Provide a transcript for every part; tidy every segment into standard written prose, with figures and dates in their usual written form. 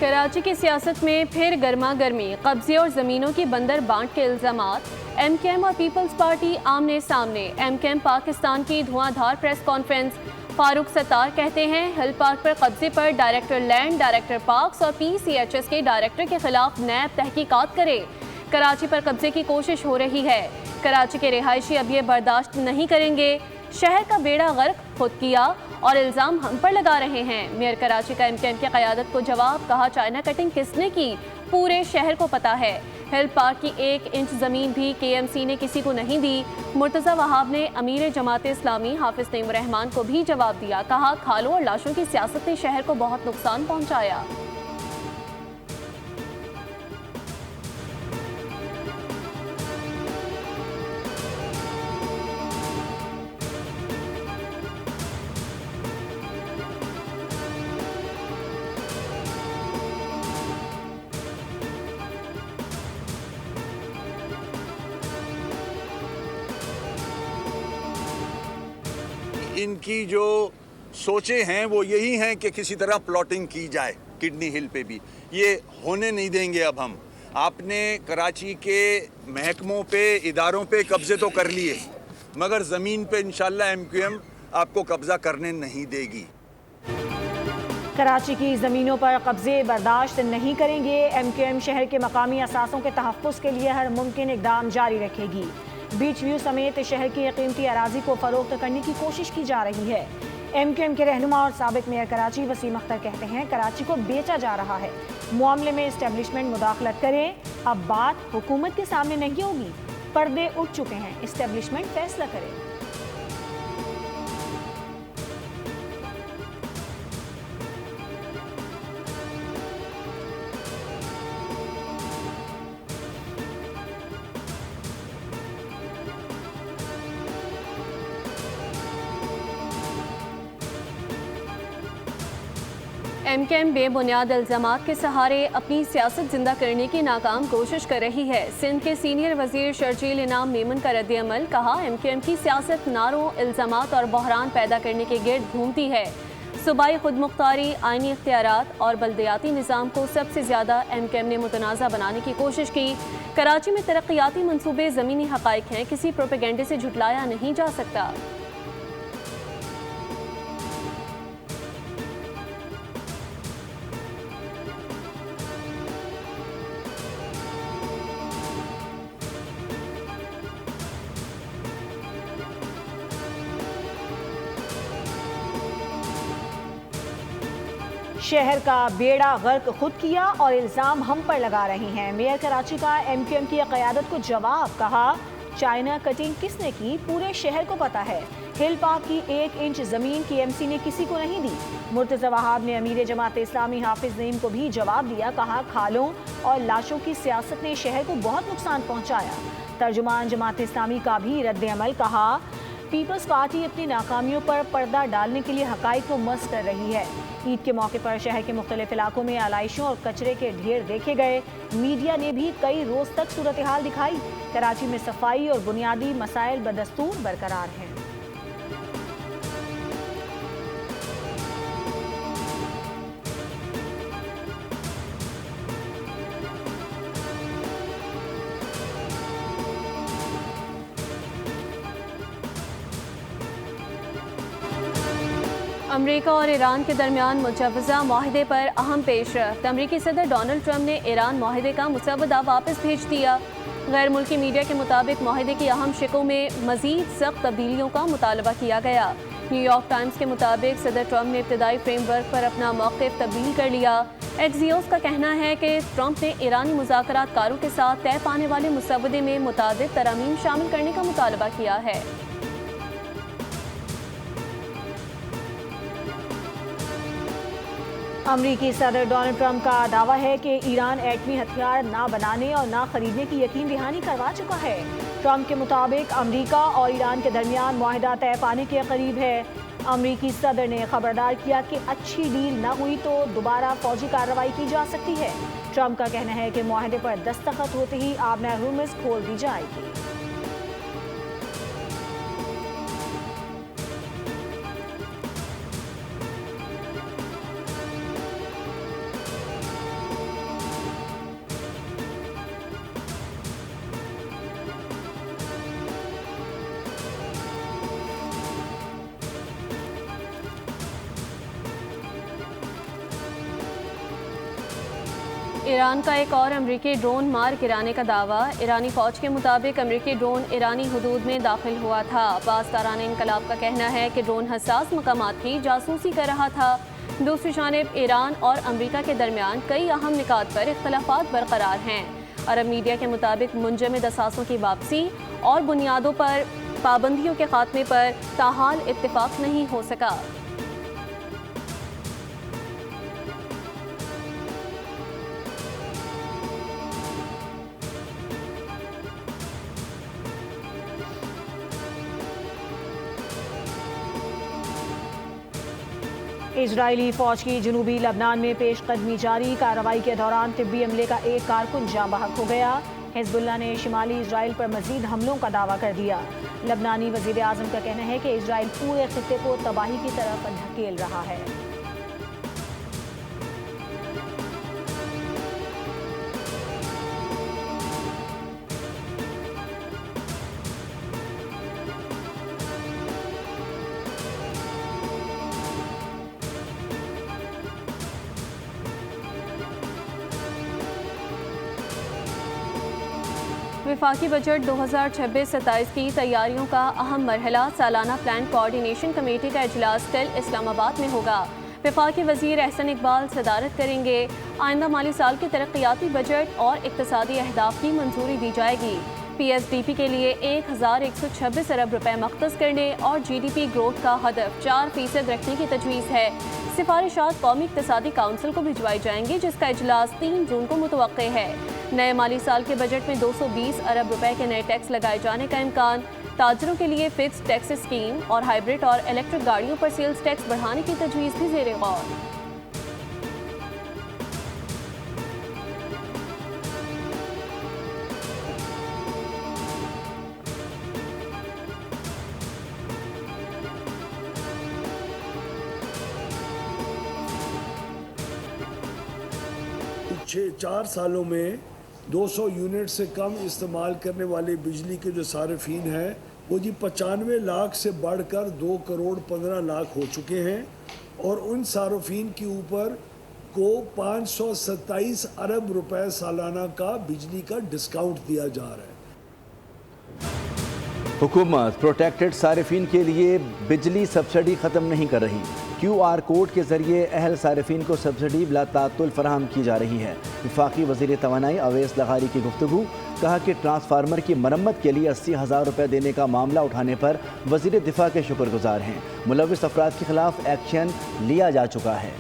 कराची की सियासत में फिर गर्मा गर्मी, कब्जे और जमीनों की बंदर बांट के इल्जामात। एमकेएम और पीपल्स पार्टी आमने सामने। एमकेएम पाकिस्तान की धुआंधार प्रेस कॉन्फ्रेंस। फारूक सत्तार कहते हैं हिल पार्क पर कब्जे पर डायरेक्टर लैंड, डायरेक्टर पार्क्स और पीसीएचएस के डायरेक्टर के खिलाफ नैब तहकीकात करे। कराची पर कब्जे की कोशिश हो रही है। कराची के रिहायशी अब ये बर्दाश्त नहीं करेंगे। शहर का बेड़ा गर्क खुद किया और इल्ज़ाम हम पर लगा रहे हैं। मेयर कराची का एमकेएम की क़यादत को जवाब, कहा चाइना कटिंग किसने की पूरे शहर को पता है। हिल पार्क की 1 इंच ज़मीन भी केएमसी ने किसी को नहीं दी। मुर्तज़ा वहाब ने अमीर जमात इस्लामी हाफिज़ नईम रहमान को भी जवाब दिया, कहा खालों और लाशों की सियासत ने शहर को बहुत नुकसान पहुँचाया। इनकी जो सोचे हैं वो यही हैं कि किसी तरह प्लॉटिंग की जाए किडनी हिल पे भी। ये होने नहीं देंगे। अब हम आपने कराची के महकमों पे, इदारों पे कब्जे तो कर लिए, मगर ज़मीन पे इंशाल्लाह एमक्यूएम आपको कब्जा करने नहीं देगी। कराची की ज़मीनों पर कब्जे बर्दाश्त नहीं करेंगे। एमक्यूएम शहर के मकामी असासों के तहफ़्फ़ुज़ के लिए हर मुमकिन इक़दाम जारी रखेगी। बीच व्यू समेत शहर की कीमती अराजी को फरोख्त करने की कोशिश की जा रही है। एमक्यूएम के रहनुमा और साबिक मेयर कराची वसीम अख्तर कहते हैं कराची को बेचा जा रहा है। मामले में इस्टेब्लिशमेंट मुदाखलत करे। अब बात हुकूमत के सामने नहीं होगी, पर्दे उठ चुके हैं, इस्टेब्लिशमेंट फैसला करे। एमकेएम बेबुनियाद इल्ज़ामात के सहारे अपनी सियासत जिंदा करने की नाकाम कोशिश कर रही है। सिंध के सीनियर वजीर शर्जील इनाम मेमन का रद्द-ए-अमल, कहा एमकेएम की सियासत नारों, इल्ज़ामात और बहरान पैदा करने के गिर्द घूमती है। सूबाई खुदमुख्तारी, आइनी इख्तियारात और बल्दियाती निज़ाम को सबसे ज़्यादा एमकेएम ने मुतनाज़ा बनाने की कोशिश की। कराची में तरक्याती मनसूबे ज़मीनी हक़ाइक़ हैं, किसी प्रोपेगेंडे से झुटलाया नहीं जा सकता। शहर का बेड़ा गर्क खुद किया और इल्ज़ाम हम पर लगा रहे हैं। मेयर कराची का एमक्यूएम की क़यादत को जवाब, कहा चाइना कटिंग किसने की पूरे शहर को पता है। हिल पार्क की 1 इंच ज़मीन केएमसी ने किसी को नहीं दी। मुर्तज़ा वहाब ने अमीर जमात इस्लामी हाफिज़ नईम को भी जवाब दिया, कहा खालों और लाशों की सियासत ने शहर को बहुत नुकसान पहुँचाया। तर्जुमान जमात इस्लामी का भी रद्द-ए-अमल, कहा पीपल्स पार्टी अपनी नाकामियों पर पर्दा डालने के लिए हक़ाइक़ को मस कर रही है। ईद के मौके पर शहर के मुख्तलिफ इलाकों में आलाइशों और कचरे के ढेर देखे गए। मीडिया ने भी कई रोज़ तक सूरत हाल दिखाई। कराची में सफाई और बुनियादी मसाइल बदस्तूर बरकरार हैं। अमरीका और ईरान के दरमियान मुजव्वज़ा माहिदे पर अहम पेशरफ्त। अमरीकी सदर डोनाल्ड ट्रंप ने ईरान माहिदे का मुसवदा वापस भेज दिया। गैर मुल्की मीडिया के मुताबिक माहिदे की अहम शिकों में मज़ीद सख्त तब्दीलियों का मुतालबा किया गया। न्यूयॉर्क टाइम्स के मुताबिक सदर ट्रंप ने इब्तदाई फ्रेमवर्क पर अपना मौक़िफ़ तब्दील कर लिया। एक्सियोस का कहना है कि ट्रंप ने ईरानी मुज़ाकरातकारों के साथ तय पाने वाले मुसवदे में मुतादिद तरमीम शामिल करने का मुतालबा किया है। अमरीकी सदर डोनाल्ड ट्रंप का दावा है कि ईरान एटमी हथियार ना बनाने और ना खरीदने की यकीन दहानी करवा चुका है। ट्रंप के मुताबिक अमरीका और ईरान के दरमियान मुआहिदा तय पाने के करीब है। अमरीकी सदर ने खबरदार किया कि अच्छी डील न हुई तो दोबारा फौजी कार्रवाई की जा सकती है। ट्रंप का कहना है कि मुआहिदे पर दस्तखत होते ही आबना हुर्मुज़ खोल दी जाएगी। ईरान का एक और अमरीकी ड्रोन मार गिराने का दावा। ईरानी फौज के मुताबिक अमरीकी ड्रोन ईरानी हुदूद में दाखिल हुआ था। पासदारान इनकलाब का कहना है कि ड्रोन हसास मकामात की जासूसी कर रहा था। दूसरी जानिब ईरान और अमरीका के दरमियान कई अहम निकात पर इख्तलाफात बरकरार हैं। अरब मीडिया के मुताबिक मुंजमद असासों की वापसी और बुनियादों पर पाबंदियों के खात्मे पर ताहाल इत्तेफाक नहीं हो सका। इजरायली फौज की जनूबी लबनान में पेशकदमी जारी। कार्रवाई के दौरान तिब्बी अमले का एक कारकुन जाँ बहक हो गया। हिजबुल्लाह ने शिमाली इजराइल पर मजीद हमलों का दावा कर दिया। लबनानी वजीर आजम का कहना है कि इजराइल पूरे खित्ते को तबाही की तरफ धकेल रहा है। वफाकी बजट 2026-27 की तैयारियों का अहम मरहला। सालाना प्लान कोऑर्डिनेशन कमेटी का इजलास कल इस्लामाबाद में होगा। वफाकी वजीर एहसन इकबाल सदारत करेंगे। आइंदा माली साल के तरक्याती बजट और इक्तसादी अहदाफ की मंजूरी दी जाएगी। PSDP के लिए 1126 अरब रुपए मख्तस करने और GDP ग्रोथ का हदफ 4% रखने की तजवीज़ है। सिफारिशात कौमी इक्तसादी काउंसिल को भिजवाई जाएंगी, जिसका इजलास 3 जून को मुतवक्के है। नए माली साल के बजट में 220 अरब रुपए के नए टैक्स लगाए जाने का इम्कान। ताजरों के लिए फिक्स टैक्स स्कीम और हाइब्रिड और इलेक्ट्रिक गाड़ियों पर सेल्स टैक्स बढ़ाने की तजवीज़ भी ज़ेरे गौर। पिछले 4 सालों में 200 यूनिट से कम इस्तेमाल करने वाली बिजली के जो सारिफीन हैं वो जी 95 लाख से बढ़कर 2 करोड़ 15 लाख हो चुके हैं और उन सारिफीन के ऊपर को 527 अरब रुपए सालाना का बिजली का डिस्काउंट दिया जा रहा है। हुकूमत प्रोटेक्टेड सारिफीन के लिए बिजली सब्सिडी ख़त्म नहीं कर रही। QR कोड के ज़रिए अहल सारिफीन को सब्सिडी बिला तात्तुल फराहम की जा रही है। वफाकी वज़ीर तवानाई अवैस लग़ारी की गुफ्तगू। कहा कि ट्रांसफार्मर की मरम्मत के लिए 80,000 रुपये देने का मामला उठाने पर वज़ीर दिफा के शुक्रगुजार हैं। मुलव्विस अफराद के खिलाफ एक्शन लिया जा चुका है।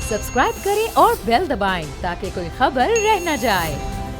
सब्सक्राइब करें और बेल दबाएं ताकि कोई खबर रह न जाए।